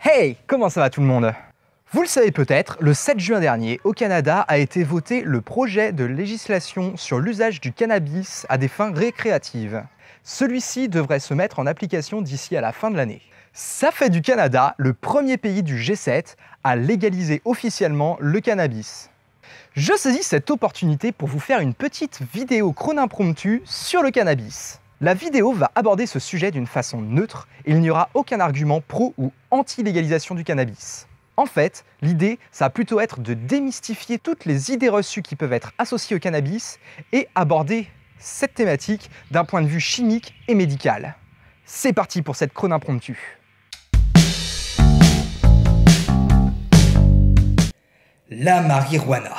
Hey, comment ça va tout le monde? Vous le savez peut-être, le 7 juin dernier, au Canada, a été voté le projet de législation sur l'usage du cannabis à des fins récréatives. Celui-ci devrait se mettre en application d'ici à la fin de l'année. Ça fait du Canada le premier pays du G7 à légaliser officiellement le cannabis. Je saisis cette opportunité pour vous faire une petite vidéo chrono-impromptue sur le cannabis. La vidéo va aborder ce sujet d'une façon neutre et il n'y aura aucun argument pro ou anti-légalisation du cannabis. En fait, l'idée, ça va plutôt être de démystifier toutes les idées reçues qui peuvent être associées au cannabis et aborder cette thématique d'un point de vue chimique et médical. C'est parti pour cette chrono impromptue. La marijuana.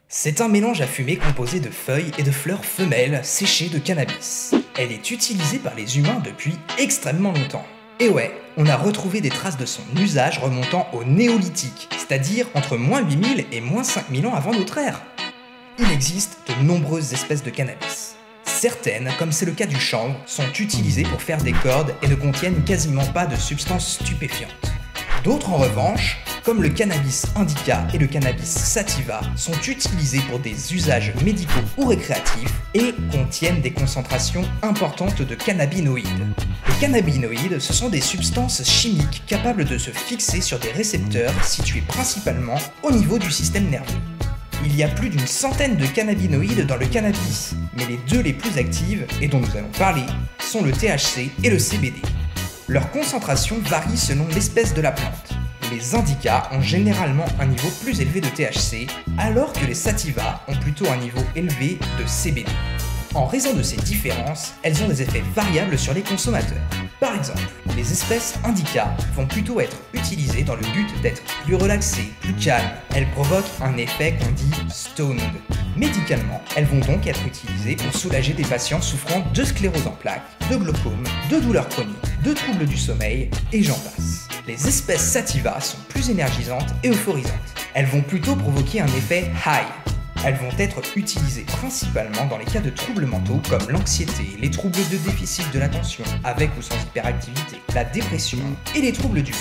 C'est un mélange à fumer composé de feuilles et de fleurs femelles séchées de cannabis. Elle est utilisée par les humains depuis extrêmement longtemps. Et ouais, on a retrouvé des traces de son usage remontant au néolithique, c'est-à-dire entre moins 8000 et moins 5000 ans avant notre ère. Il existe de nombreuses espèces de cannabis. Certaines, comme c'est le cas du chanvre, sont utilisées pour faire des cordes et ne contiennent quasiment pas de substances stupéfiantes. D'autres en revanche, comme le cannabis indica et le cannabis sativa, sont utilisés pour des usages médicaux ou récréatifs et contiennent des concentrations importantes de cannabinoïdes. Les cannabinoïdes, ce sont des substances chimiques capables de se fixer sur des récepteurs situés principalement au niveau du système nerveux. Il y a plus d'une centaine de cannabinoïdes dans le cannabis, mais les deux les plus actives, et dont nous allons parler, sont le THC et le CBD. Leur concentration varie selon l'espèce de la plante. Les indicas ont généralement un niveau plus élevé de THC, alors que les sativas ont plutôt un niveau élevé de CBD. En raison de ces différences, elles ont des effets variables sur les consommateurs. Par exemple, les espèces indica vont plutôt être utilisées dans le but d'être plus relaxées, plus calmes. Elles provoquent un effet qu'on dit stoned. Médicalement, elles vont donc être utilisées pour soulager des patients souffrant de sclérose en plaques, de glaucome, de douleurs chroniques, de troubles du sommeil, et j'en passe. Les espèces sativa sont plus énergisantes et euphorisantes. Elles vont plutôt provoquer un effet high. Elles vont être utilisées principalement dans les cas de troubles mentaux comme l'anxiété, les troubles de déficit de l'attention, avec ou sans hyperactivité, la dépression et les troubles d'humeur.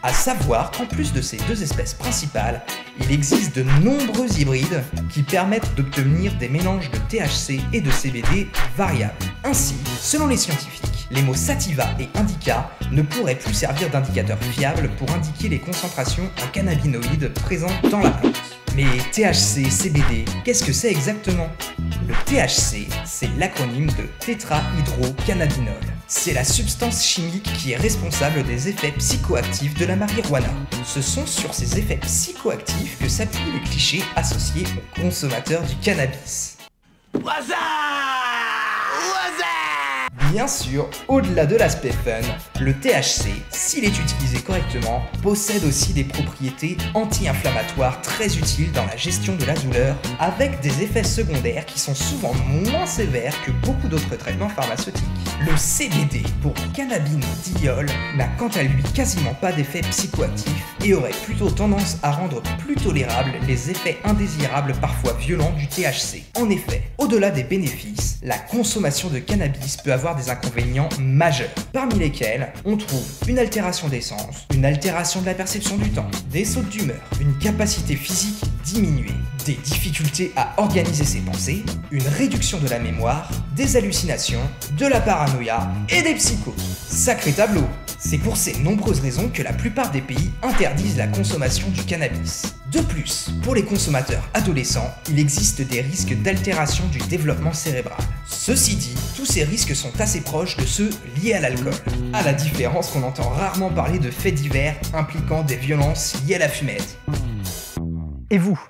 À savoir qu'en plus de ces deux espèces principales, il existe de nombreux hybrides qui permettent d'obtenir des mélanges de THC et de CBD variables. Ainsi, selon les scientifiques, les mots sativa et indica ne pourraient plus servir d'indicateur fiable pour indiquer les concentrations en cannabinoïdes présentes dans la plante. Mais THC, CBD, qu'est-ce que c'est exactement? Le THC, c'est l'acronyme de tétrahydrocannabinol. C'est la substance chimique qui est responsable des effets psychoactifs de la marijuana. Ce sont sur ces effets psychoactifs que s'appuient les clichés associés aux consommateurs du cannabis. Bien sûr, au-delà de l'aspect fun, le THC, s'il est utilisé correctement, possède aussi des propriétés anti-inflammatoires très utiles dans la gestion de la douleur, avec des effets secondaires qui sont souvent moins sévères que beaucoup d'autres traitements pharmaceutiques. Le CBD, pour cannabidiol, n'a quant à lui quasiment pas d'effet psychoactif et aurait plutôt tendance à rendre plus tolérables les effets indésirables parfois violents du THC. En effet, au-delà des bénéfices, la consommation de cannabis peut avoir des inconvénients majeurs, parmi lesquels on trouve une altération des sens, une altération de la perception du temps, des sautes d'humeur, une capacité physique diminuée, des difficultés à organiser ses pensées, une réduction de la mémoire, des hallucinations, de la paranoïa et des psychoses. Sacré tableau! C'est pour ces nombreuses raisons que la plupart des pays interdisent la consommation du cannabis. De plus, pour les consommateurs adolescents, il existe des risques d'altération du développement cérébral. Ceci dit, tous ces risques sont assez proches de ceux liés à l'alcool, à la différence qu'on entend rarement parler de faits divers impliquant des violences liées à la fumette. Et vous,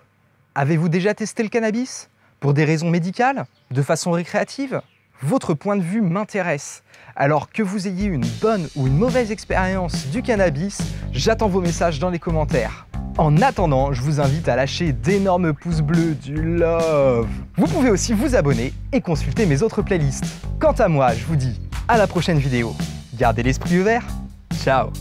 avez-vous déjà testé le cannabis? Pour des raisons médicales? De façon récréative? Votre point de vue m'intéresse. Alors que vous ayez une bonne ou une mauvaise expérience du cannabis, j'attends vos messages dans les commentaires. En attendant, je vous invite à lâcher d'énormes pouces bleus, du love. Vous pouvez aussi vous abonner et consulter mes autres playlists. Quant à moi, je vous dis à la prochaine vidéo. Gardez l'esprit ouvert. Ciao.